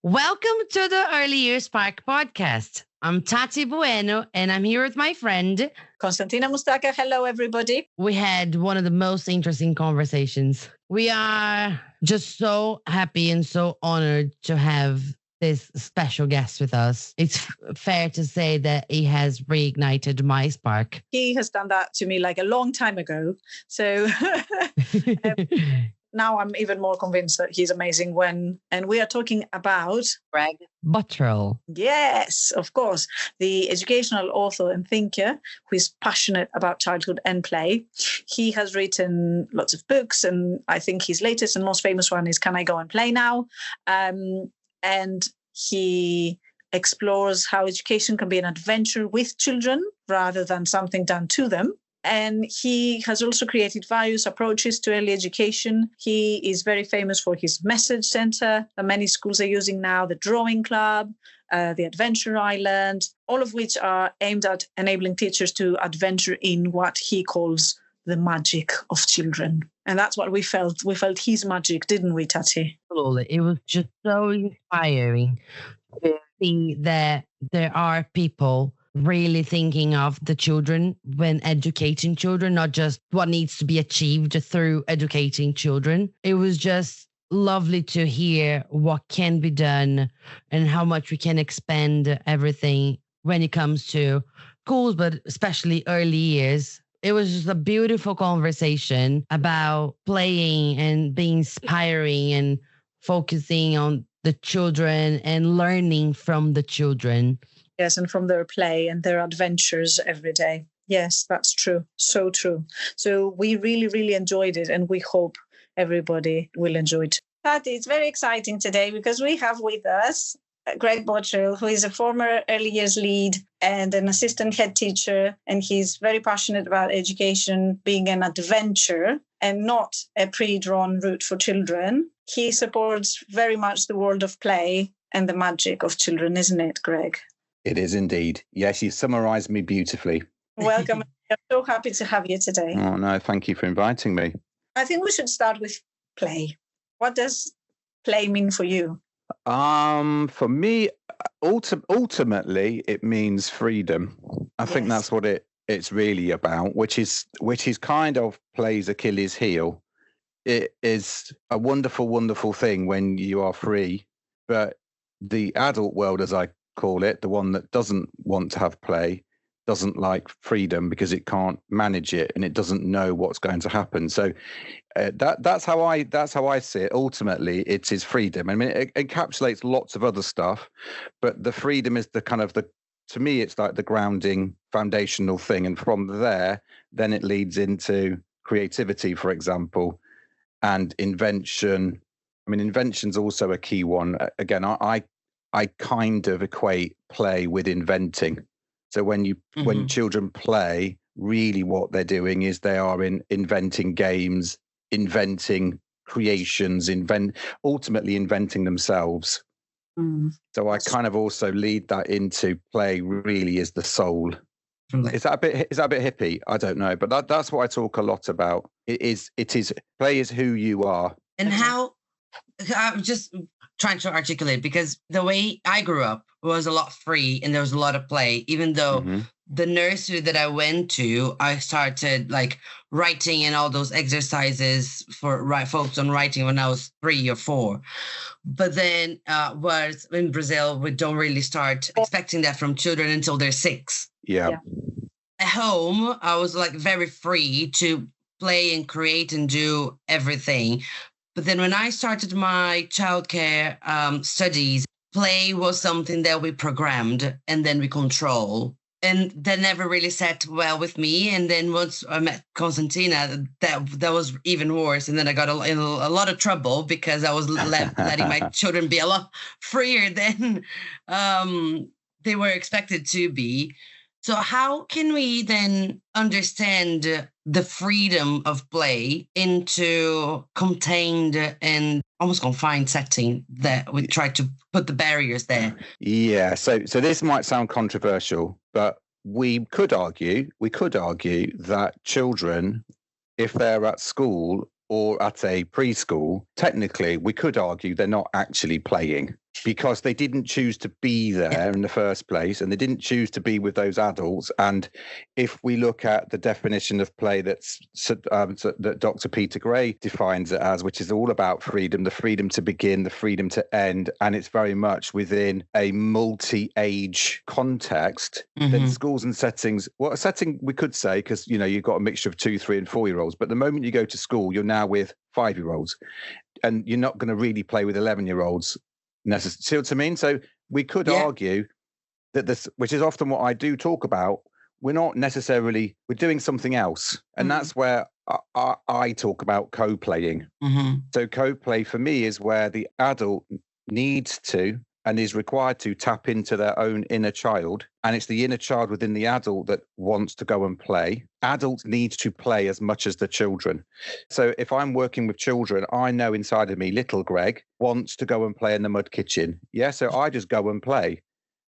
Welcome to the Early Years Spark podcast. I'm Tati Bueno, and I'm here with my friend Konstantina Moustaka. Hello, everybody. We had one of the most interesting conversations. We are just so happy and so honored to have this special guest with us. It's fair to say that he has reignited my spark. He has done that to me like a long time ago. So now I'm even more convinced that he's amazing and we are talking about Greg Bottrill. Yes, of course. The educational author and thinker who is passionate about childhood and play. He has written lots of books, and I think his latest and most famous one is Can I Go and Play Now? And he explores how education can be an adventure with children rather than something done to them. And he has also created various approaches to early education. He is very famous for his message center that many schools are using now, the drawing club, the adventure island, all of which are aimed at enabling teachers to adventure in what he calls the magic of children. And that's what we felt. We felt his magic, didn't we, Tati? Absolutely. It was just so inspiring to see that there are people really thinking of the children when educating children, not just what needs to be achieved through educating children. It was just lovely to hear what can be done and how much we can expand everything when it comes to schools, but especially early years. It was just a beautiful conversation about playing and being inspiring and focusing on the children and learning from the children. Yes, and from their play and their adventures every day. Yes, that's true. So true. So we really, really enjoyed it, and we hope everybody will enjoy it. Tati, it's very exciting today because we have with us Greg Bottrill, who is a former early years lead and an assistant head teacher, and he's very passionate about education being an adventure and not a pre-drawn route for children. He supports very much the world of play and the magic of children, isn't it, Greg? It is indeed. Yes, you summarised me beautifully. Welcome. I'm so happy to have you today. Oh, no, thank you for inviting me. I think we should start with play. What does play mean for you? For me, ultimately, it means freedom. I think that's what it's really about, which is kind of play's Achilles heel. It is a wonderful, wonderful thing when you are free, but the adult world, as I call it, the one that doesn't want to have play, doesn't like freedom because it can't manage it and it doesn't know what's going to happen. So that's how I see it. Ultimately, it is freedom. I mean, it encapsulates lots of other stuff, but the freedom is to me, it's like the grounding foundational thing. And from there, then it leads into creativity, for example, and invention. I mean, invention's also a key one. Again, I kind of equate play with inventing. So when children play, really what they're doing is they are inventing games, inventing creations, ultimately inventing themselves. So I kind of also lead that into play really is the soul. Is that a bit hippie? I don't know, but that's what I talk a lot about. It is play is who you are. And how I'm just trying to articulate, because the way I grew up was a lot free and there was a lot of play, even though the nursery that I went to, I started like writing and all those exercises for focus on writing when I was 3 or 4. But then was in Brazil, we don't really start expecting that from children until they're 6. Yeah. At home, I was like very free to play and create and do everything. But then when I started my childcare studies, play was something that we programmed and then we control. And that never really sat well with me. And then once I met Konstantina, that was even worse. And then I got in a lot of trouble because I was letting my children be a lot freer than they were expected to be. So how can we then understand the freedom of play into contained and almost confined setting that we try to put the barriers there? Yeah, so this might sound controversial, but we could argue that children, if they're at school or at a preschool, technically we could argue they're not actually playing. because they didn't choose to be there in the first place, and they didn't choose to be with those adults. And if we look at the definition of play that Dr. Peter Gray defines it as, which is all about freedom, the freedom to begin, the freedom to end, and it's very much within a multi-age context, then schools and settings, well, a setting we could say, because, you know, you've got a mixture of 2, 3 and 4-year-olds, but the moment you go to school, you're now with 5-year-olds, and you're not going to really play with 11-year-olds. See what I mean? So we could argue that this, which is often what I do talk about, we're doing something else. And that's where I talk about co-playing. So co-play for me is where the adult needs to and is required to tap into their own inner child. And it's the inner child within the adult that wants to go and play. Adults need to play as much as the children. So if I'm working with children, I know inside of me, little Greg wants to go and play in the mud kitchen. Yeah, so I just go and play.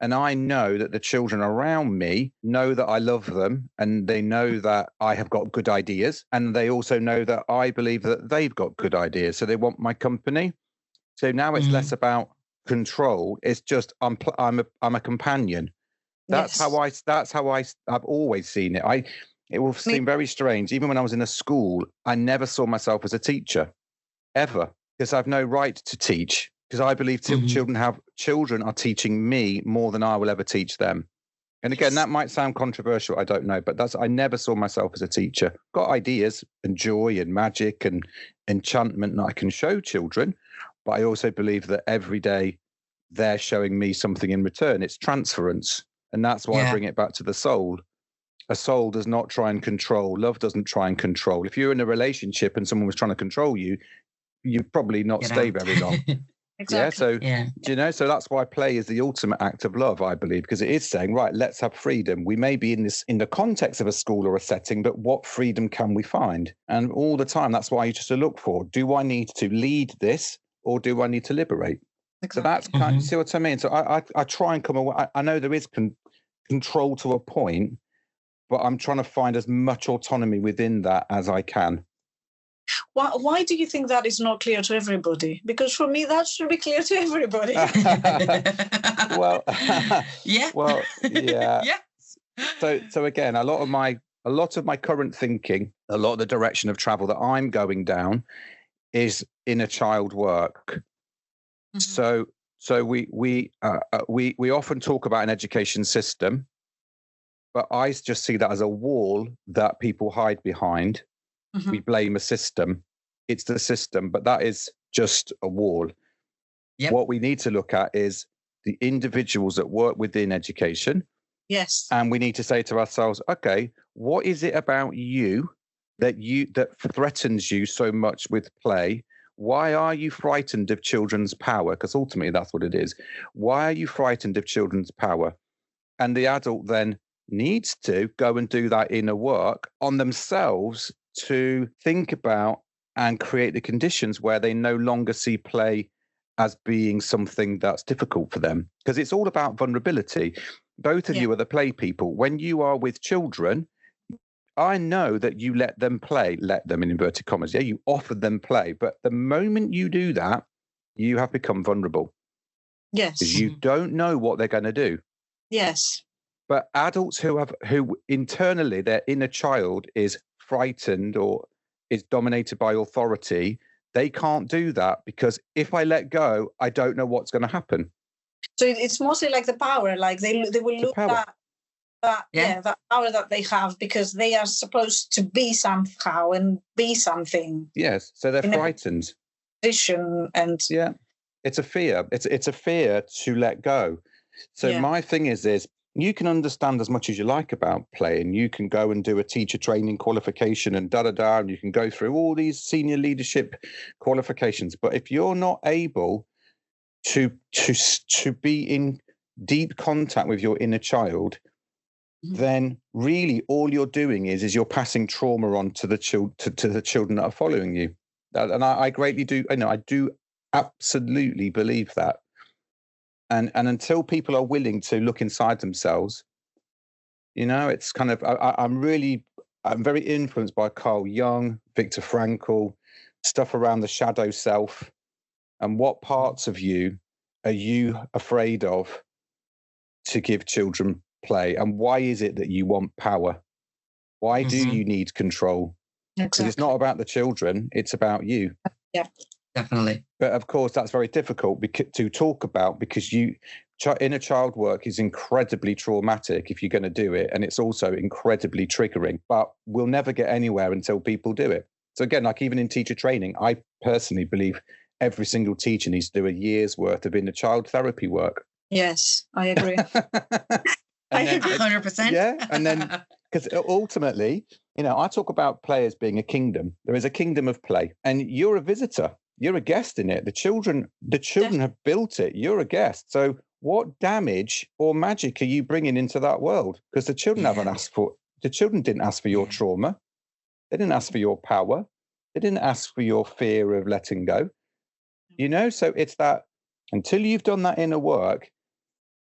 And I know that the children around me know that I love them, and they know that I have got good ideas. And they also know that I believe that they've got good ideas. So they want my company. So now it's less about control. It's just I'm a companion. That's how I've always seen it. It will seem very strange. Even when I was in a school, I never saw myself as a teacher, ever, because I've no right to teach. Because I believe children are teaching me more than I will ever teach them. And again, that might sound controversial. I don't know, but I never saw myself as a teacher. Got ideas and joy and magic and enchantment that I can show children. But I also believe that every day they're showing me something in return. It's transference. And that's why I bring it back to the soul. A soul does not try and control. Love doesn't try and control. If you're in a relationship and someone was trying to control you, you'd probably not stay very long. Exactly. So that's why play is the ultimate act of love, I believe, because it is saying, right, let's have freedom. We may be in the context of a school or a setting, but what freedom can we find? And all the time, that's why you just look for, do I need to lead this or do I need to liberate? Exactly. So that's kind of, see what I mean? So I try and come away. I know there is control to a point, but I'm trying to find as much autonomy within that as I can. Why do you think that is not clear to everybody? Because for me, that should be clear to everybody. Well, yeah. So again, a lot of my current thinking, a lot of the direction of travel that I'm going down is inner child work. So we often talk about an education system, but I just see that as a wall that people hide behind. We blame a system. It's the system, but that is just a wall. What we need to look at is the individuals that work within education. Yes. And we need to say to ourselves, okay, what is it about you that threatens you so much with play? Why are you frightened of children's power? Because ultimately that's what it is. Why are you frightened of children's power? And the adult then needs to go and do that inner work on themselves to think about and create the conditions where they no longer see play as being something that's difficult for them. Because it's all about vulnerability. Both of you are the play people. When you are with children, I know that you let them play, let them in inverted commas. Yeah, you offer them play. But the moment you do that, you have become vulnerable. Yes. Because you don't know what they're going to do. Yes. But adults who internally their inner child is frightened or is dominated by authority, they can't do that because if I let go, I don't know what's going to happen. So it's mostly like the power, like they will look at that power that they have because they are supposed to be somehow and be something. Yes, so they're frightened. Position and it's a fear. It's a fear to let go. So my thing is you can understand as much as you like about play, and you can go and do a teacher training qualification and and you can go through all these senior leadership qualifications. But if you're not able to be in deep contact with your inner child, then really all you're doing is you're passing trauma on to the children that are following you. And I greatly do. I do absolutely believe that. And until people are willing to look inside themselves, it's kind of, I'm very influenced by Carl Jung, Viktor Frankl, stuff around the shadow self and what parts of you are you afraid of to give children play? And why is it that you want power? Why do you need control? Because it's not about the children, it's about you. Yeah, definitely. But of course, that's very difficult to talk about, because inner child work is incredibly traumatic if you're going to do it. And it's also incredibly triggering, but we'll never get anywhere until people do it. So again, like even in teacher training, I personally believe every single teacher needs to do a year's worth of inner child therapy work. Yes, I agree. I agree 100%. Yeah. And then, because ultimately, I talk about play as being a kingdom. There is a kingdom of play, and you're a visitor. You're a guest in it. The children have built it. You're a guest. So what damage or magic are you bringing into that world? Because the children haven't asked for. The children didn't ask for your trauma. They didn't ask for your power. They didn't ask for your fear of letting go. So it's that until you've done that inner work,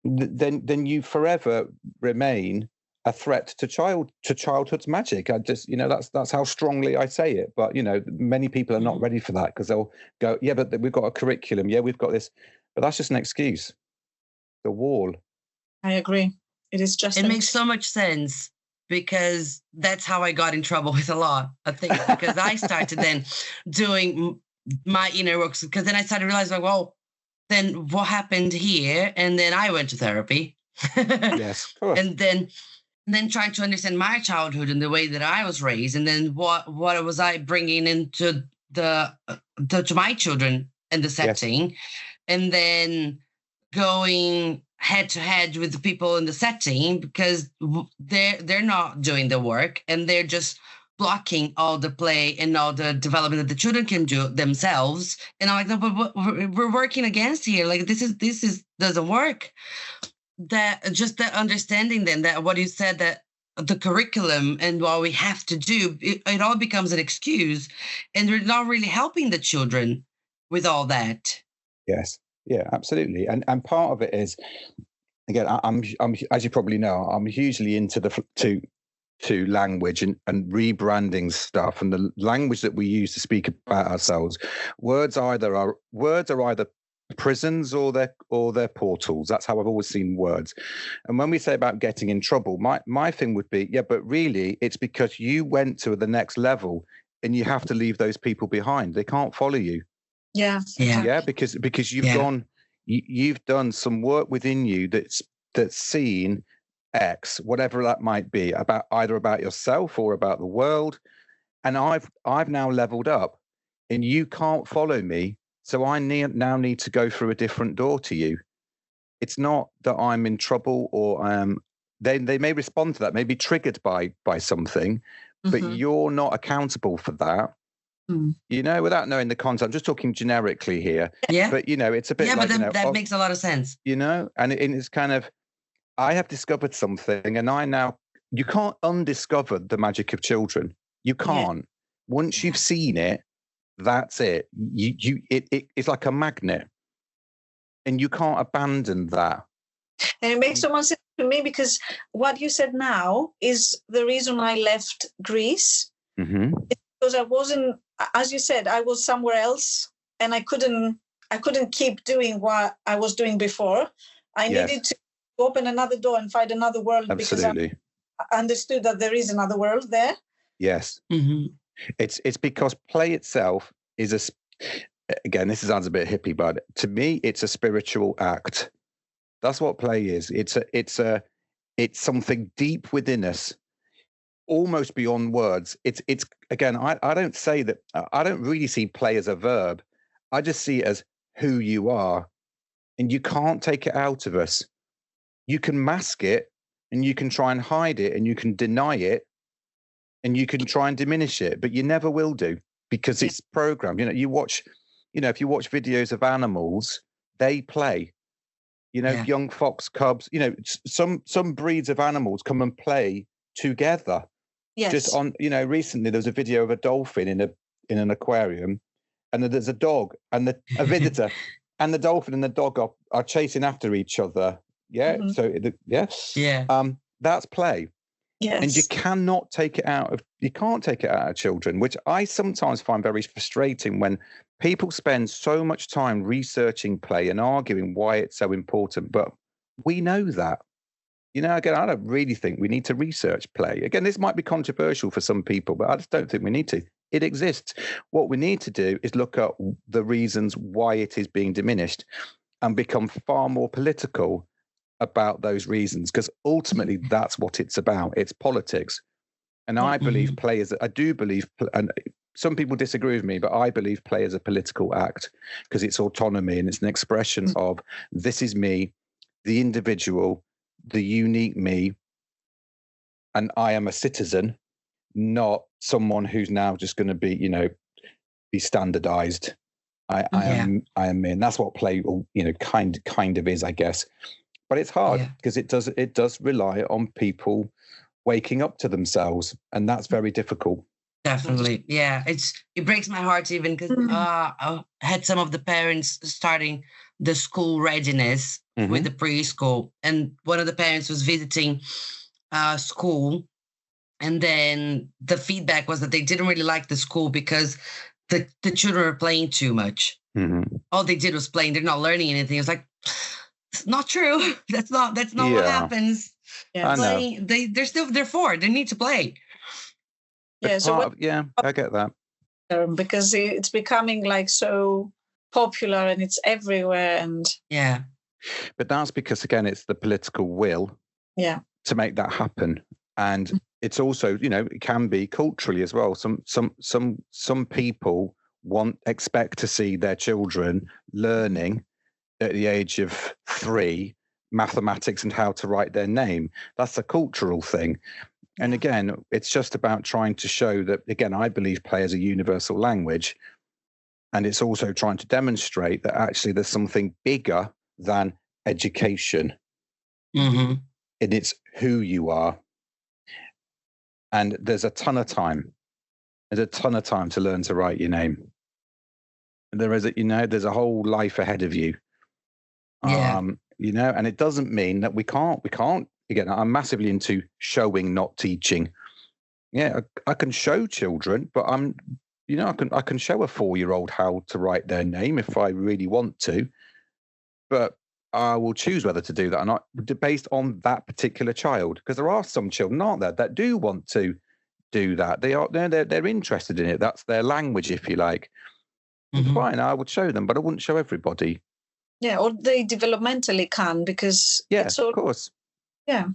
then you forever remain a threat to childhood's magic. I just, that's how strongly I say it. But, many people are not ready for that, because they'll go, yeah, but we've got a curriculum. Yeah, we've got this. But that's just an excuse. The wall. I agree. It is just. It makes so much sense, because that's how I got in trouble with a lot of things, because I started then doing my inner work, because then I started realizing, well, then what happened here? And then I went to therapy. Yes, of course. And then trying to understand my childhood and the way that I was raised, and then what was I bringing into to my children in the setting, yes. And then going head to head with the people in the setting, because they're not doing the work, and they're just blocking all the play and all the development that the children can do themselves. And I'm like, no, but we're working against here. Like this is doesn't work. That just that understanding then that what you said, that the curriculum and what we have to do, it all becomes an excuse, and we're not really helping the children with all that. Yes. Yeah, absolutely. And part of it is, again, I'm as you probably know, I'm hugely into to language and rebranding stuff, and the language that we use to speak about ourselves. Words are either prisons or they're portals. That's how I've always seen words. And when we say about getting in trouble, my thing would be, yeah, but really it's because you went to the next level, and you have to leave those people behind. They can't follow you. Yeah. Because you've done some work within you that's seen X, whatever that might be, about yourself or about the world. And I've now leveled up, and you can't follow me. So I now need to go through a different door to you. It's not that I'm in trouble, or they may respond to that, may be triggered by something, but you're not accountable for that. Without knowing the concept. I'm just talking generically here. Yeah. But it's a bit. Yeah, like, but that makes a lot of sense. And it's kind of, I have discovered something, and you can't undiscover the magic of children. You can't. Yeah. Once you've seen it, that's it. It's like a magnet, and you can't abandon that. And it makes so much sense to me, because what you said now is the reason I left Greece. It's because I wasn't, as you said, I was somewhere else, and I couldn't keep doing what I was doing before. I needed to open another door and find another world. Absolutely. Because I understood that there is another world there. Yes. It's because play itself is again, this sounds a bit hippie, but to me, it's a spiritual act. That's what play is. It's something deep within us, almost beyond words. It's again, I don't say that. I don't really see play as a verb. I just see it as who you are, and you can't take it out of us. You can mask it, and you can try and hide it, and you can deny it, and you can try and diminish it, but you never will do, because it's programmed. If you watch videos of animals, they play. Young fox cubs. Some breeds of animals come and play together. Yes. Just on, recently there was a video of a dolphin in an aquarium, and there's a dog and a visitor, and the dolphin and the dog are chasing after each other. Yeah. So yes. Yeah. That's play. Yes. And you can't take it out of children, which I sometimes find very frustrating when people spend so much time researching play and arguing why it's so important. But we know that. Again, I don't really think we need to research play. Again, this might be controversial for some people, but I just don't think we need to. It exists. What we need to do is look at the reasons why it is being diminished and become far more political about those reasons, because ultimately that's what it's about. It's politics. And I believe I do believe, and some people disagree with me, but I believe play is a political act because it's autonomy and it's an expression of this is me, the individual, the unique me, and I am a citizen, not someone who's now just going to be standardized. I am me, and that's what play, kind of is, I guess. But it's hard because it does rely on people waking up to themselves, and that's very difficult. Definitely. Yeah. It breaks my heart even because I had some of the parents starting the school readiness with the preschool, and one of the parents was visiting school, and then the feedback was that they didn't really like the school because the children were playing too much. All they did was playing. They're not learning anything. It's like, it's not true. That's not what happens. Yeah. Playing, they're 4. They need to play. Yeah. I get that. Because it's becoming like so popular and it's everywhere, and but that's because again it's the political will to make that happen, and it's also it can be culturally as well. Some people expect to see their children learning at the age of 3 mathematics and how to write their name. That's a cultural thing. And again, it's just about trying to show that, again, I believe play is a universal language. And it's also trying to demonstrate that actually there's something bigger than education. And it's who you are. And there's a ton of time. There's a ton of time to learn to write your name. And there's a whole life ahead of you. And it doesn't mean that we can't. Again, I'm massively into showing, not teaching. Yeah, I can show children, but I can show a 4-year-old how to write their name if I really want to, but I will choose whether to do that or not based on that particular child. Because there are some children, aren't there, that do want to do that. They're interested in it. That's their language, if you like. Fine, I would show them, but I wouldn't show everybody. Yeah, or they developmentally can, because of course. Yeah.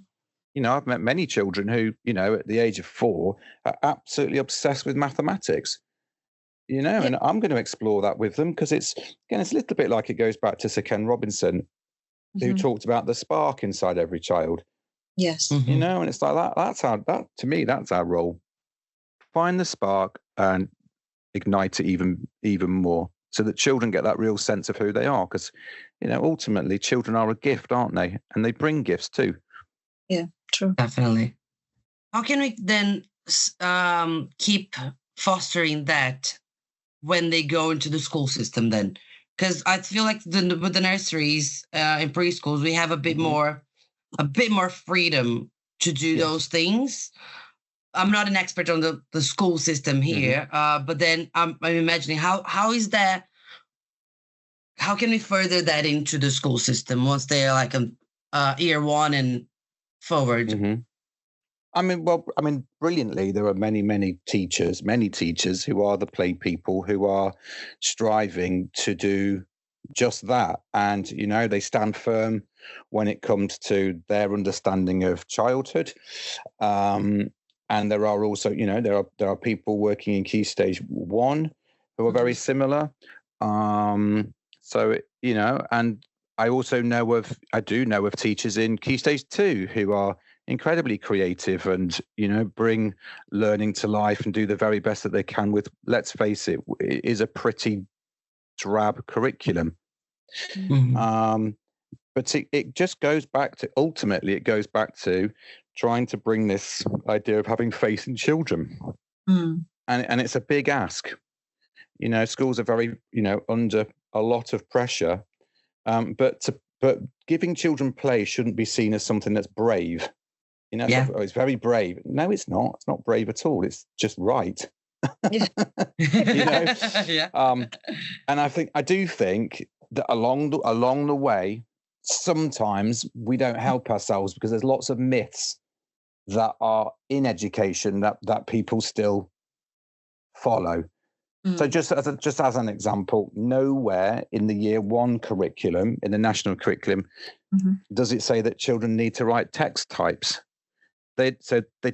I've met many children who, at the age of 4 are absolutely obsessed with mathematics, and I'm going to explore that with them because it's a little bit like it goes back to Sir Ken Robinson, who talked about the spark inside every child. Yes. And it's like that. To me, that's our role. Find the spark and ignite it even more so that children get that real sense of who they are. Because, ultimately children are a gift, aren't they? And they bring gifts too. Yeah, true. Definitely. How can we then keep fostering that when they go into the school system then? Because I feel like with the nurseries and preschools, we have a bit more freedom to do those things. I'm not an expert on the school system here, but then I'm imagining how is that? How can we further that into the school system once they're like year 1 and forward? Brilliantly, there are many teachers who are the play people who are striving to do just that. And, they stand firm when it comes to their understanding of childhood. And there are also, there are people working in Key Stage 1 who are very similar. And I do know of teachers in Key Stage 2 who are incredibly creative and, bring learning to life and do the very best that they can with, let's face it, it is a pretty drab curriculum. But it just goes back to trying to bring this idea of having faith in children. And it's a big ask. Schools are very, under a lot of pressure. But giving children play shouldn't be seen as something that's brave. You know, it's very brave. No, it's not. It's not brave at all. It's just right. You know? Yeah. And I do think that along the way, sometimes we don't help ourselves because there's lots of myths that are in education that people still follow. So just as an example, nowhere in the year 1 curriculum, in the national curriculum, does it say that children need to write text types. They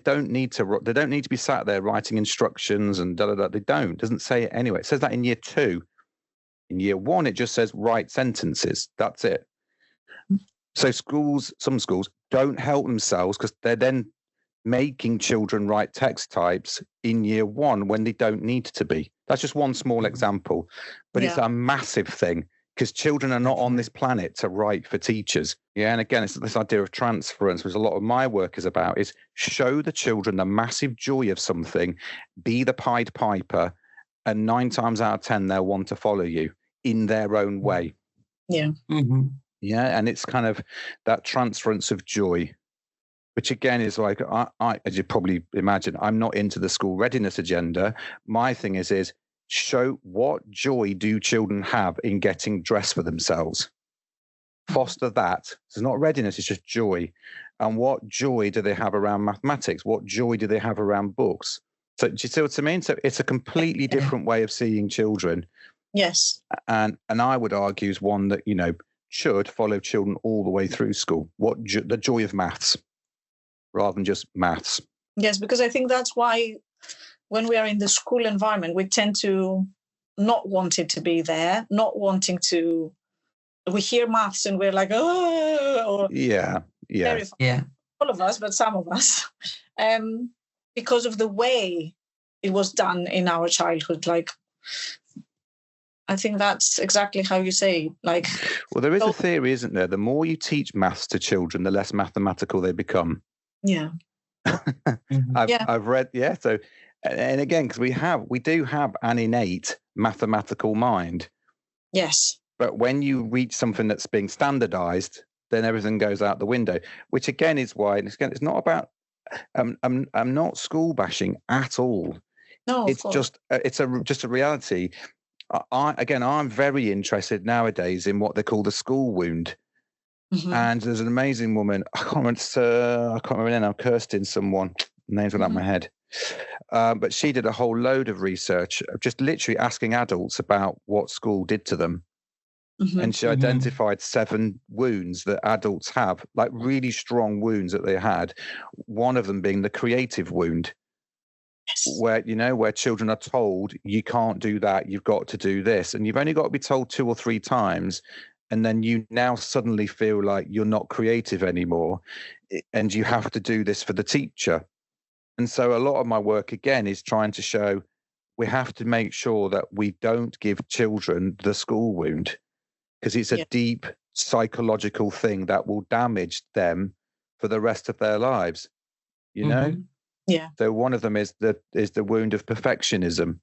don't need to be sat there writing instructions and They don't. It doesn't say it anyway. It says that in year 2. In year 1, it just says write sentences. That's it. So some schools don't help themselves because they're then making children write text types in year 1 when they don't need to be. That's just one small example, but it's a massive thing because children are not on this planet to write for teachers. Yeah, and again, it's this idea of transference, which a lot of my work is about, is show the children the massive joy of something, be the Pied Piper, and 9 times out of 10, they'll want to follow you in their own way. Yeah. Yeah, and it's kind of that transference of joy, which again is like, I, as you probably imagine, I'm not into the school readiness agenda. My thing is show what joy do children have in getting dressed for themselves. Foster that. It's not readiness, it's just joy. And what joy do they have around mathematics? What joy do they have around books? So do you see what I mean? So it's a completely different way of seeing children. Yes. And I would argue is one that, should follow children all the way through school. The joy of maths, rather than just maths. Yes, because I think that's why when we are in the school environment, we tend to not want it to be there, not wanting to. We hear maths and we're like, oh, or yeah. All of us, but some of us, because of the way it was done in our childhood. Like, I think that's exactly how you say. Like, well, there is a theory, isn't there? The more you teach maths to children, the less mathematical they become. Yeah. I've read. Yeah. So, and again, because we do have an innate mathematical mind. Yes. But when you reach something that's being standardized, then everything goes out the window, which again is why, and again, it's not about, I'm not school bashing at all. No, it's just a reality. I'm very interested nowadays in what they call the school wound. And there's an amazing woman, I can't remember her name, Kirsten someone, names went out my head. But she did a whole load of research of just literally asking adults about what school did to them. And she identified 7 wounds that adults have, like really strong wounds that they had. One of them being the creative wound, where children are told you can't do that, you've got to do this, and you've only got to be told 2 or 3 times, and then you now suddenly feel like you're not creative anymore, and you have to do this for the teacher. And so a lot of my work again is trying to show we have to make sure that we don't give children the school wound, because it's a deep psychological thing that will damage them for the rest of their lives, Yeah. So one of them is the wound of perfectionism,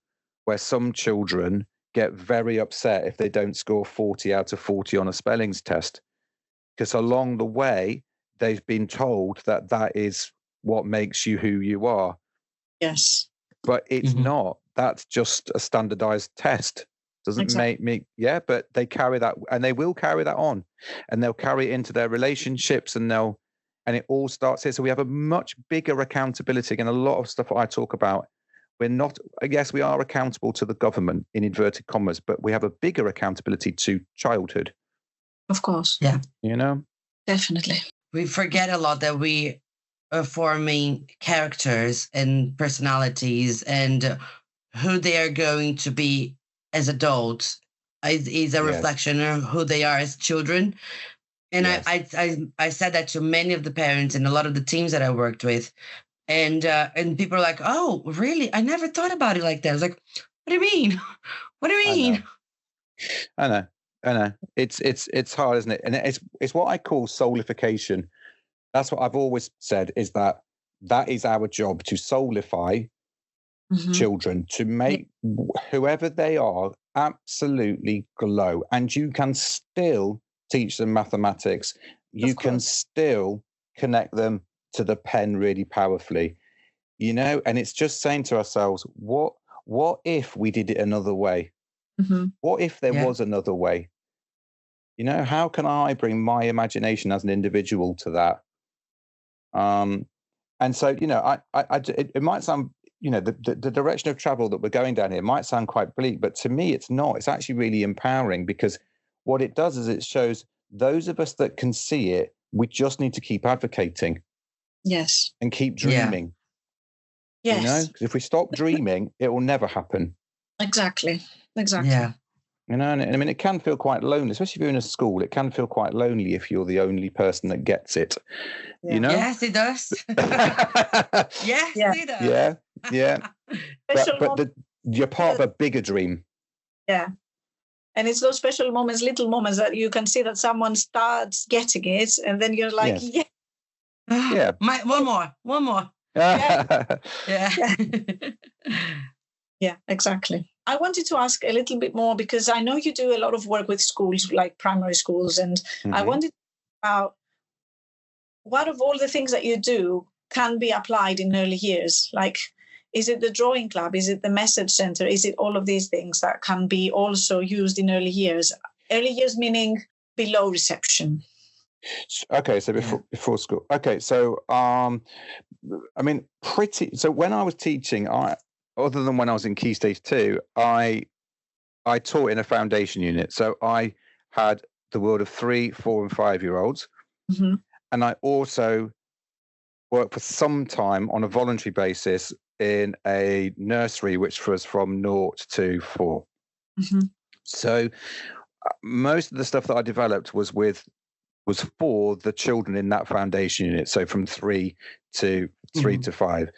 where some children get very upset if they don't score 40 out of 40 on a spellings test, because along the way they've been told that is what makes you who you are. Yes. But it's not. That's just a standardized test. Doesn't make me, but they carry that, and they will carry that on, and they'll carry it into their relationships, and it all starts here. So we have a much bigger accountability, and a lot of stuff I talk about. We're not, yes, we are accountable to the government in inverted commas, but we have a bigger accountability to childhood. Of course. Yeah. Definitely. We forget a lot that we are forming characters and personalities, and who they are going to be as adults is a reflection of who they are as children. And I said that to many of the parents and a lot of the teams that I worked with. And people are like, oh, really? I never thought about it like that. I was like, what do you mean? What do you mean? I know. It's hard, isn't it? And it's what I call soulification. That's what I've always said, is that is our job, to soulify children, to make whoever they are absolutely glow. And you can still teach them mathematics. You can still connect them to the pen really powerfully, and it's just saying to ourselves, what if we did it another way? What if there was another way? How can I bring my imagination as an individual to that? And so, it might sound, the direction of travel that we're going down here might sound quite bleak, but to me, it's not. It's actually really empowering, because what it does is it shows those of us that can see it, we just need to keep advocating. Yes. And keep dreaming. Yes. Because if we stop dreaming, it will never happen. Exactly. Yeah. And I mean, it can feel quite lonely, especially if you're in a school. It can feel quite lonely if you're the only person that gets it. Yes, it does. Yes, it does. Yeah. but you're part of a bigger dream. Yeah. And it's those special moments, little moments, that you can see that someone starts getting it, and then you're like, yeah. One more. Yeah. Yeah, exactly. I wanted to ask a little bit more, because I know you do a lot of work with schools, like primary schools, and I wanted to know about what of all the things that you do can be applied in early years. Like, is it the drawing club? Is it the message center? Is it all of these things that can be also used in early years? Early years meaning below reception. Okay, so before school. Okay, so so when I was teaching, other than when I was in Key Stage 2, I taught in a foundation unit. So I had the world of 3, 4, and 5-year-olds, and I also worked for some time on a voluntary basis in a nursery, which was from 0 to 4. So most of the stuff that I developed was for the children in that foundation unit. So from 3 to 5.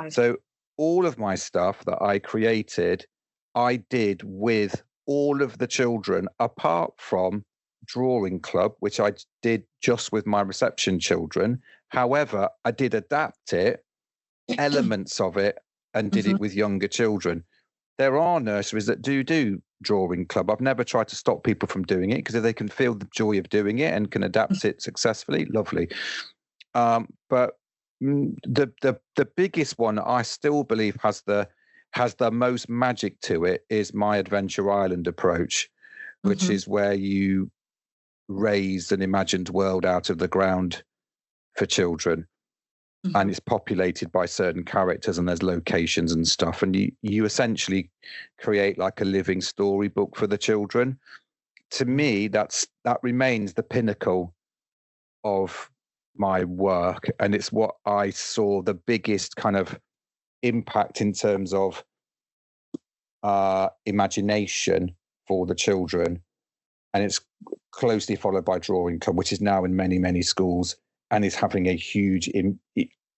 So all of my stuff that I created, I did with all of the children, apart from drawing club, which I did just with my reception children. However, I did adapt it, elements of it, and did it with younger children. There are nurseries that do drawing club. I've never tried to stop people from doing it, because if they can feel the joy of doing it and can adapt it successfully, lovely. But the biggest one I still believe has the most magic to it is my Adventure Island approach, which is where you raise an imagined world out of the ground for children. And it's populated by certain characters, and there's locations and stuff, and you essentially create like a living storybook for the children. To me, that remains the pinnacle of my work, and it's what I saw the biggest kind of impact in terms of imagination for the children. And it's closely followed by drawing club, which is now in many schools, and is having a huge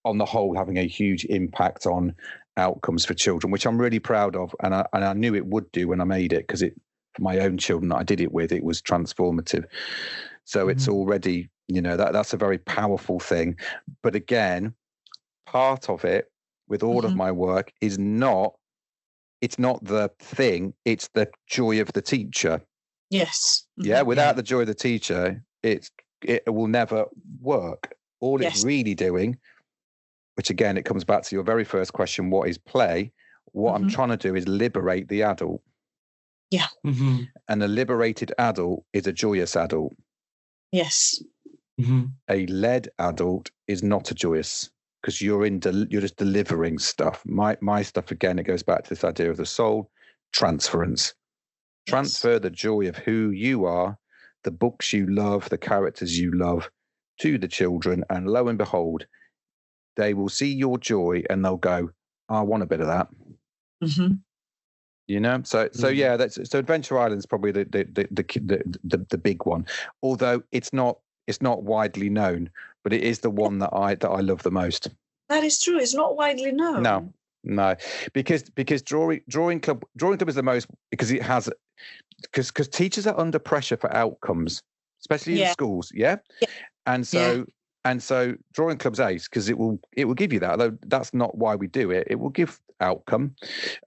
on the whole, having a huge impact on outcomes for children, which I'm really proud of. And I knew it would do when I made it, because for my own children that I did it with, it was transformative. So it's already, that's a very powerful thing. But again, part of it with all of my work is it's not the thing, it's the joy of the teacher. Yes. Yeah. Without the joy of the teacher, it will never work. All it's really doing, which again, it comes back to your very first question, what is play? What I'm trying to do is liberate the adult. Yeah. And a liberated adult is a joyous adult. Yes. A led adult is not a joyous, because you're just delivering stuff. My stuff, again, it goes back to this idea of the soul transference. Transfer the joy of who you are, the books you love, the characters you love, to the children, and lo and behold, they will see your joy and they'll go, I want a bit of that. So yeah, so Adventure Island is probably the big one, although it's not widely known, but it is the one that I love the most. That is true. It's not widely known. No, because drawing club is the most, because it has, because teachers are under pressure for outcomes, especially in schools. And so drawing club's ace, because it will give you that. Although that's not why we do it. It will give outcome,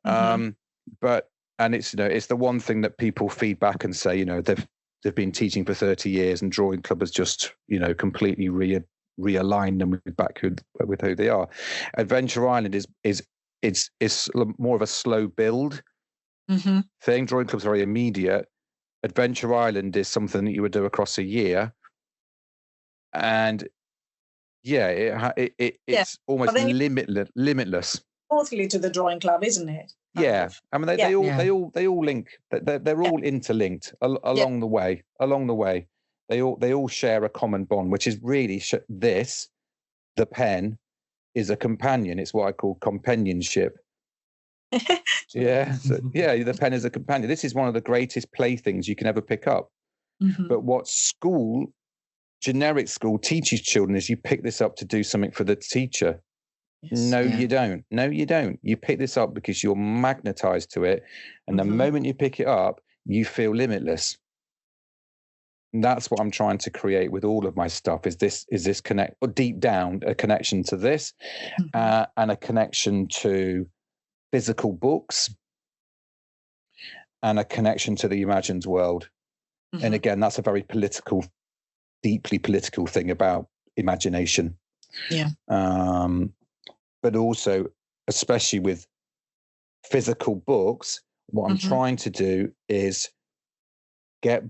but it's the one thing that people feed back and say, they've been teaching for 30 years, and drawing club has just completely realign them with who they are. Adventure Island is more of a slow build thing. Drawing Club's very immediate. Adventure Island is something that you would do across a year, and it's almost limitless. Fourthly to the Drawing Club, isn't it? Yeah, I mean they all link. They're all interlinked along the way. Along the way, they all share a common bond, which is really the pen is a companion. It's what I call companionship. The pen is a companion. This is one of the greatest playthings you can ever pick up. But what generic school teaches children is you pick this up to do something for the teacher. You don't. No, you don't. You pick this up because you're magnetized to it. And the moment you pick it up, you feel limitless. And that's what I'm trying to create with all of my stuff is this connect, or deep down, a connection to this and a connection to physical books and a connection to the imagined world. And again, that's a very deeply political thing about imagination. But also, especially with physical books, what I'm trying to do is get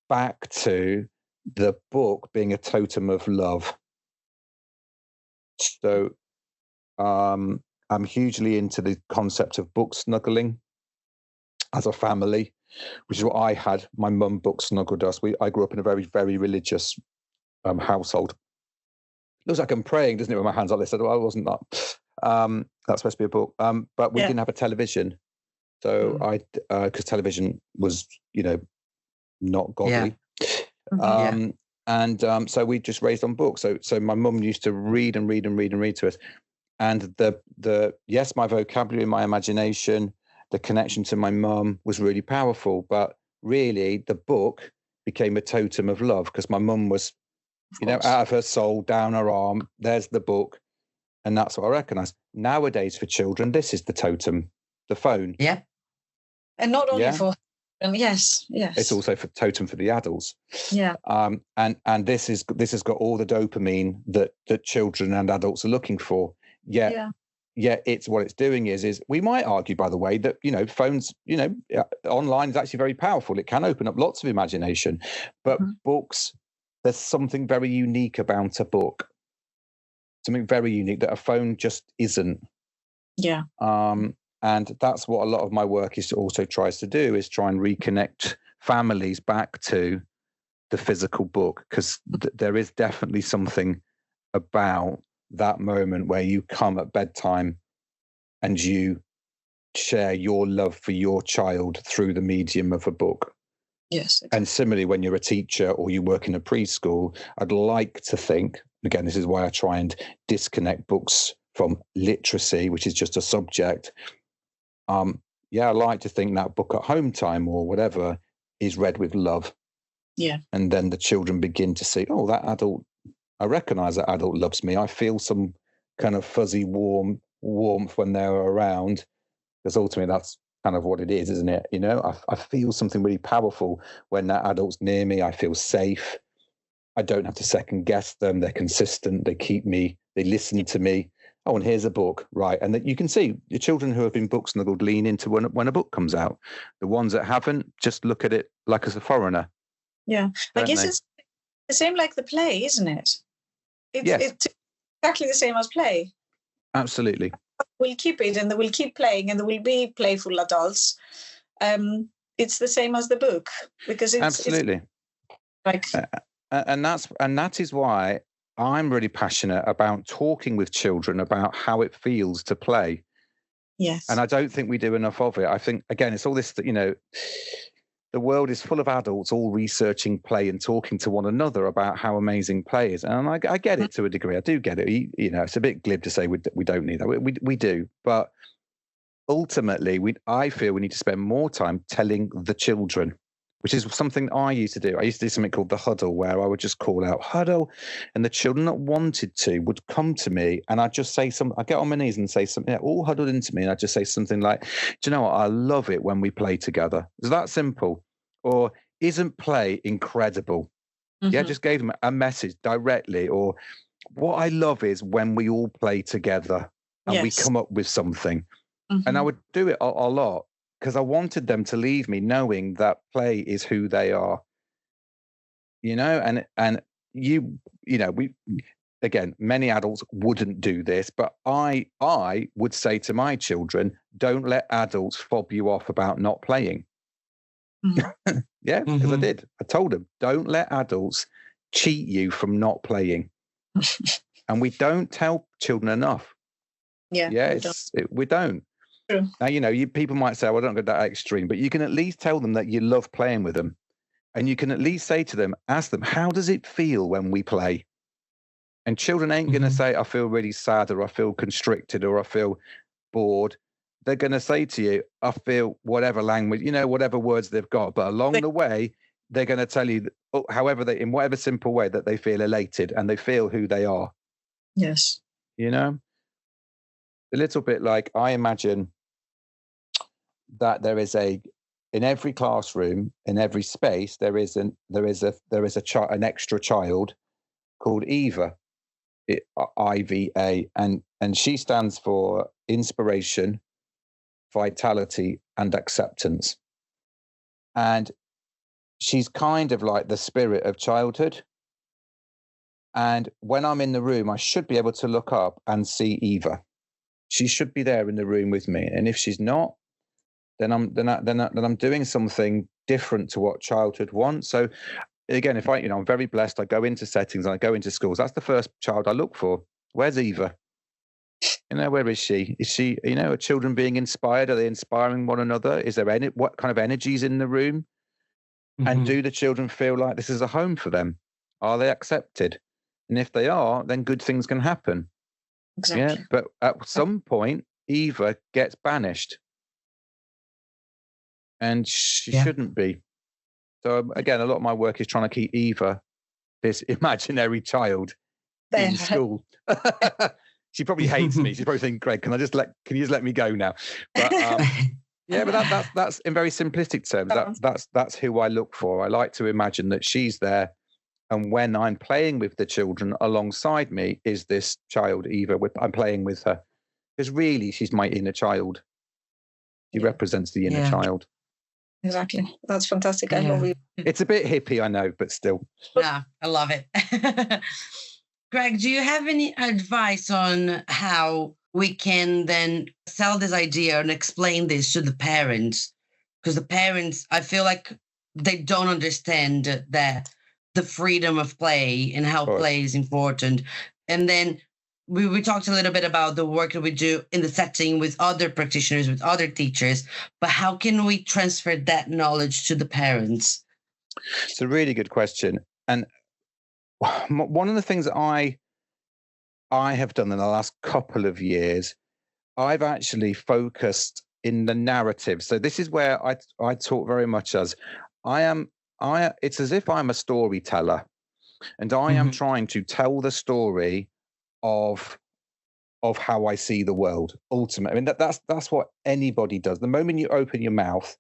back to the book being a totem of love. So I'm hugely into the concept of book snuggling as a family, which is what I had. My mum book snuggled us. I grew up in a very, very religious household. Looks like I'm praying, doesn't it, with my hands like this? I wasn't that. That's supposed to be a book. But we didn't have a television. So because television was, not godly. So we just raised on books. So my mum used to read and read and read and read to us. And my vocabulary, my imagination, the connection to my mum was really powerful. But really, the book became a totem of love because my mum was, out of her soul, down her arm. There's the book. And that's what I recognise. Nowadays, for children, this is the totem, the phone. Yeah. And not only for yes. It's also for totem for the adults. Yeah. And this has got all the dopamine that children and adults are looking for. Yeah, it's what it's doing is we might argue, by the way, that phones, online is actually very powerful. It can open up lots of imagination, but books, there's something very unique about a book. Something very unique that a phone just isn't. Yeah. And that's what a lot of my work also tries to do, is try and reconnect families back to the physical book, because there is definitely something about that moment where you come at bedtime and you share your love for your child through the medium of a book. Yes. Exactly. And similarly, when you're a teacher or you work in a preschool, I'd like to think, again, this is why I try and disconnect books from literacy, which is just a subject. I like to think that book at home time or whatever is read with love. Yeah. And then the children begin to see, oh, that adult, I recognize that adult loves me. I feel some kind of fuzzy warmth when they're around, because ultimately that's kind of what it is, isn't it? I feel something really powerful when that adult's near me. I feel safe. I don't have to second guess them. They're consistent. They keep me, they listen to me. Oh, and here's a book, right? And that you can see the children who have been book snuggled lean into when a book comes out. The ones that haven't just look at it like as a foreigner. Yeah, I guess it's the same like the play, isn't it? It's exactly the same as play. Absolutely. We'll keep it, and we'll keep playing, and there will be playful adults. It's the same as the book, because it's absolutely like, and that is why I'm really passionate about talking with children about how it feels to play. Yes. And I don't think we do enough of it. I think, again, it's all this that, the world is full of adults all researching play and talking to one another about how amazing play is. And I get it to a degree. I do get it. It's a bit glib to say we don't need that. We do. But ultimately, I feel we need to spend more time telling the children, which is something I used to do. I used to do something called the huddle, where I would just call out huddle, and the children that wanted to would come to me, and I'd just say I'd get on my knees and say something, all huddled into me, and I'd just say something like, do you know what? I love it when we play together. It's that simple. Or, isn't play incredible? Yeah, just gave them a message directly. Or, what I love is when we all play together and we come up with something. And I would do it a lot because I wanted them to leave me knowing that play is who they are. And we again, many adults wouldn't do this, but I would say to my children, don't let adults fob you off about not playing. Yeah, because I did. I told them, don't let adults cheat you from not playing. And we don't tell children enough. We don't. True. Now, people might say, well, I don't go that extreme, but you can at least tell them that you love playing with them. And you can at least say to them, ask them, how does it feel when we play? And children ain't going to say, I feel really sad, or I feel constricted, or I feel bored. They're going to say to you, I feel whatever language, whatever words they've got. But along the way, they're going to tell you, in whatever simple way, that they feel elated and they feel who they are. Yes. A little bit like, I imagine that there is in every classroom, in every space, there is an extra child called Eva, IVA, and she stands for inspiration, vitality, and acceptance. And she's kind of like the spirit of childhood. And when I'm in the room, I should be able to look up and see Eva. She should be there in the room with me. And if she's not, then I'm doing something different to what childhood wants. So again, if I'm very blessed, I go into settings and I go into schools. That's the first child I look for. Where's Eva? Where is she? Is she, are children being inspired? Are they inspiring one another? Is there what kind of energies in the room? And do the children feel like this is a home for them? Are they accepted? And if they are, then good things can happen. Exactly. Yeah, but at some point, Eva gets banished. And she shouldn't be. So again, a lot of my work is trying to keep Eva, this imaginary child, in school. She probably hates me. She's probably thinking, Greg, can you just let me go now? But but that's in very simplistic terms. That's who I look for. I like to imagine that she's there, and when I'm playing with the children alongside me is this child, Eva. I'm playing with her because really she's my inner child. She represents the inner child. Exactly. That's fantastic. I love it. It's a bit hippie, I know, but still. Yeah, I love it. Greg, do you have any advice on how we can then sell this idea and explain this to the parents? Because the parents, I feel like they don't understand that the freedom of play and how play is important. And then we talked a little bit about the work that we do in the setting with other practitioners, with other teachers, but how can we transfer that knowledge to the parents? It's a really good question. And one of the things that I have done in the last couple of years, I've actually focused in the narrative. So this is where I talk very much as it's as if I'm a storyteller, and I am trying to tell the story of how I see the world. Ultimately, I mean that's what anybody does. The moment you open your mouth,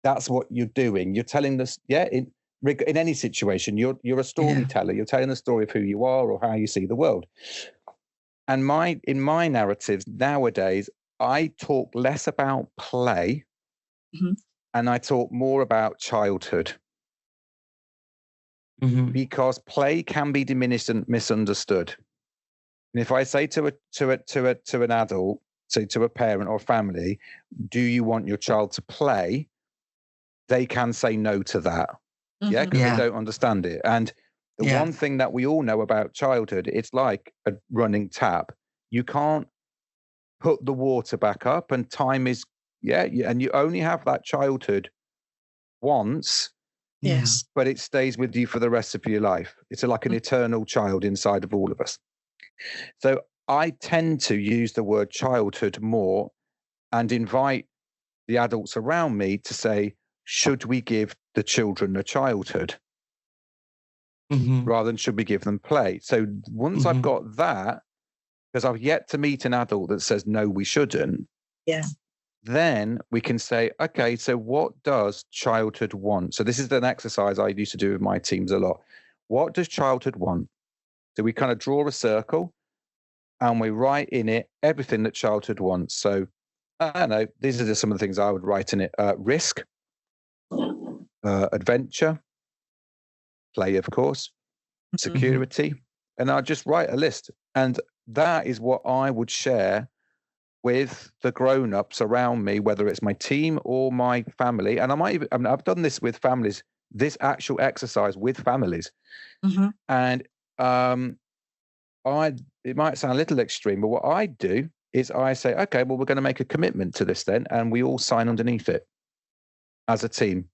that's what you're doing. You're telling this. In any situation, you're a storyteller. You're telling the story of who you are or how you see the world. And in my narratives nowadays, I talk less about play, and I talk more about childhood. Because play can be diminished and misunderstood. And if I say to an adult, say to a parent or family, do you want your child to play? They can say no to that. Because they don't understand it. And the one thing that we all know about childhood, it's like a running tap. You can't put the water back up, and time is, and you only have that childhood once. Yes. But it stays with you for the rest of your life. It's like an eternal child inside of all of us. So I tend to use the word childhood more and invite the adults around me to say, should we give the children a childhood rather than should we give them play? So once I've got that, because I've yet to meet an adult that says, no, we shouldn't. Yeah. Then we can say, okay, so what does childhood want? So this is an exercise I used to do with my teams a lot. What does childhood want? So we kind of draw a circle and we write in it everything that childhood wants. So I don't know, these are just some of the things I would write in it. Risk, adventure, play, of course, security. And I'll just write a list. And that is what I would share with the grown-ups around me, whether it's my team or my family. And I've done this with families, this actual exercise with families. And it might sound a little extreme, but what I do is I say, okay, well, we're going to make a commitment to this then, and we all sign underneath it as a team.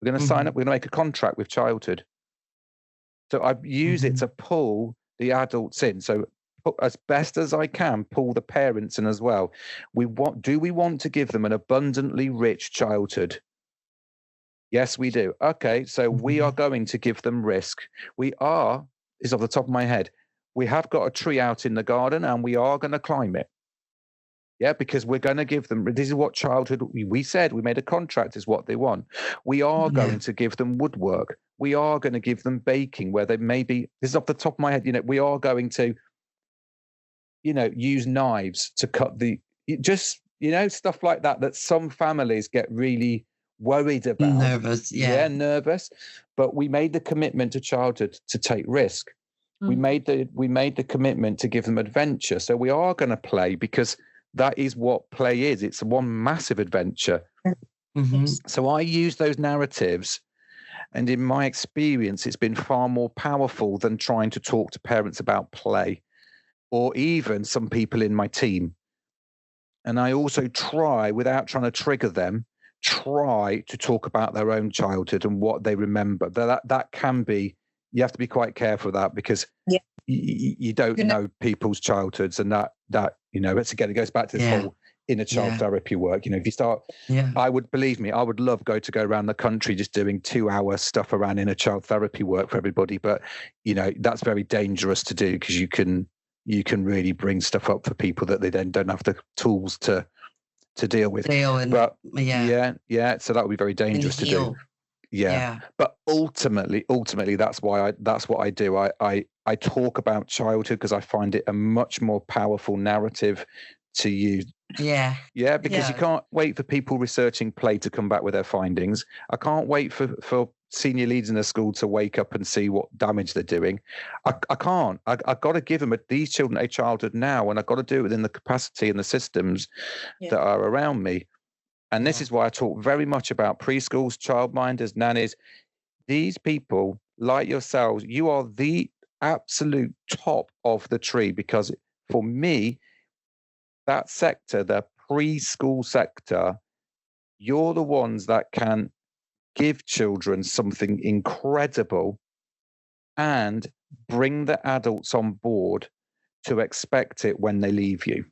We're going to sign up, we're going to make a contract with childhood. So I use it to pull the adults in. So as best as I can, pull the parents in as well. Do we want to give them an abundantly rich childhood? Yes, we do. Okay, so we are going to give them risk. Is off the top of my head. We have got a tree out in the garden and we are going to climb it. Yeah, because we're going to give them, this is what childhood, we said, we made a contract is what they want. We are going to give them woodwork. We are going to give them baking where they maybe, this is off the top of my head, we are going to, use knives to cut stuff like that some families get really worried about. Nervous, nervous. But we made the commitment to childhood to take risk. We made the commitment to give them adventure. So we are going to play because that is what play is. It's one massive adventure. So I use those narratives, and in my experience, it's been far more powerful than trying to talk to parents about play, or even some people in my team. And I also try, without trying to trigger them, try to talk about their own childhood and what they remember. That can be, you have to be quite careful of that, because you don't know people's childhoods, and that it's again, it goes back to this whole inner child therapy work. If you start, I would love to go around the country just doing 2-hour stuff around inner child therapy work for everybody. But, that's very dangerous to do, because you can really bring stuff up for people that they then don't have the tools to deal with. So that would be very dangerous to do. But ultimately that's what I do. I talk about childhood because I find it a much more powerful narrative to use. Because you can't wait for people researching play to come back with their findings. I can't wait for senior leaders in the school to wake up and see what damage they're doing. I can't. I've got to give them these children a childhood now, and I've got to do it within the capacity and the systems that are around me. And this is why I talk very much about preschools, childminders, nannies. These people, like yourselves, you are the absolute top of the tree, because for me, that sector, the preschool sector, you're the ones that can give children something incredible and bring the adults on board to expect it when they leave you.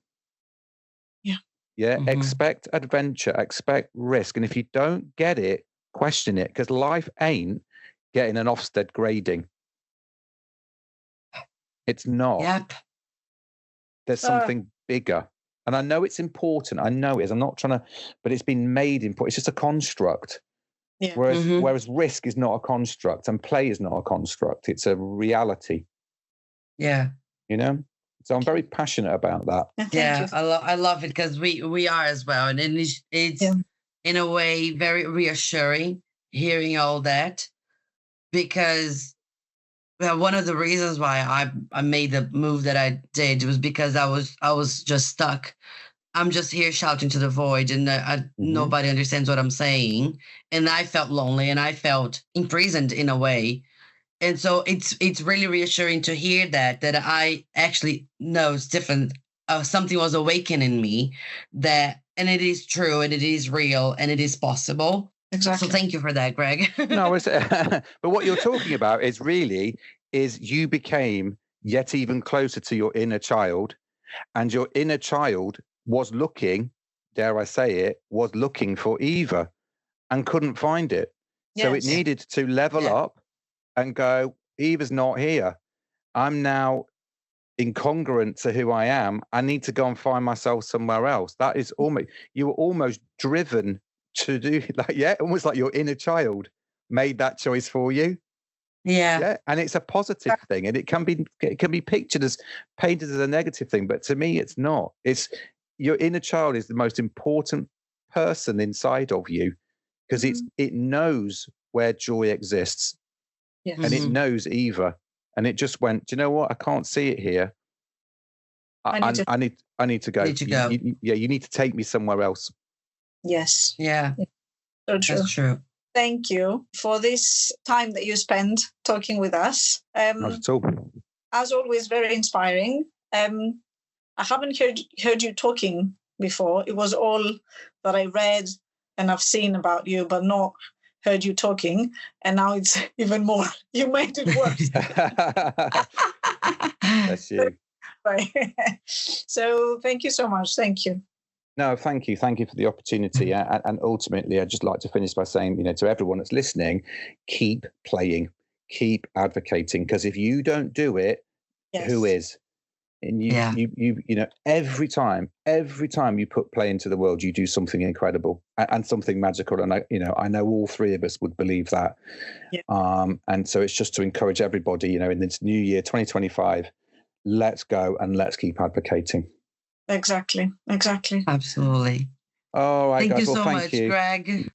Expect adventure, expect risk. And if you don't get it, question it, because life ain't getting an Ofsted grading. It's not. There's something bigger. And I know it's important. I know it is. I'm not trying to, but it's been made important. It's just a construct. Whereas risk is not a construct, and play is not a construct. It's a reality. So I'm very passionate about that. I love it, because we are as well. And it's in a way very reassuring hearing all that, because one of the reasons why I made the move that I did was because I was just stuck. I'm just here shouting to the void, and nobody understands what I'm saying. And I felt lonely, and I felt imprisoned in a way. And so it's really reassuring to hear that I actually know it's different. Something was awakening in me, and it is true, and it is real, and it is possible. Exactly. So thank you for that, Greg. No, but what you're talking about is you became yet even closer to your inner child, and your inner child was looking, dare I say it, was looking for Eva and couldn't find it. So it needed to level up and go, Eva's not here. I'm now incongruent to who I am. I need to go and find myself somewhere else. That is you were almost driven to do almost like your inner child made that choice for you. Yeah. And it's a positive thing, and it can be painted as a negative thing, but to me it's not. It's your inner child is the most important person inside of you, because it knows where joy exists. Yes. And it knows Eva, and it just went, do you know what? I can't see it here. I need to go. You need to take me somewhere else. Yes. Yeah. So true. That's true. Thank you for this time that you spent talking with us. Not at all. As always, very inspiring. I haven't heard you talking before. It was all that I read and I've seen about you, but not heard you talking. And now it's even more. You made it worse. That's you. So thank you so much. Thank you. No, thank you. Thank you for the opportunity. And ultimately, I'd just like to finish by saying, to everyone that's listening, keep playing, keep advocating, because if you don't do it, who is? And you every time you put play into the world, you do something incredible and something magical. And I know all three of us would believe that. Yeah. And so it's just to encourage everybody, in this new year, 2025, let's go and let's keep advocating. Exactly. Absolutely. All right, thank guys. you so much, Greg.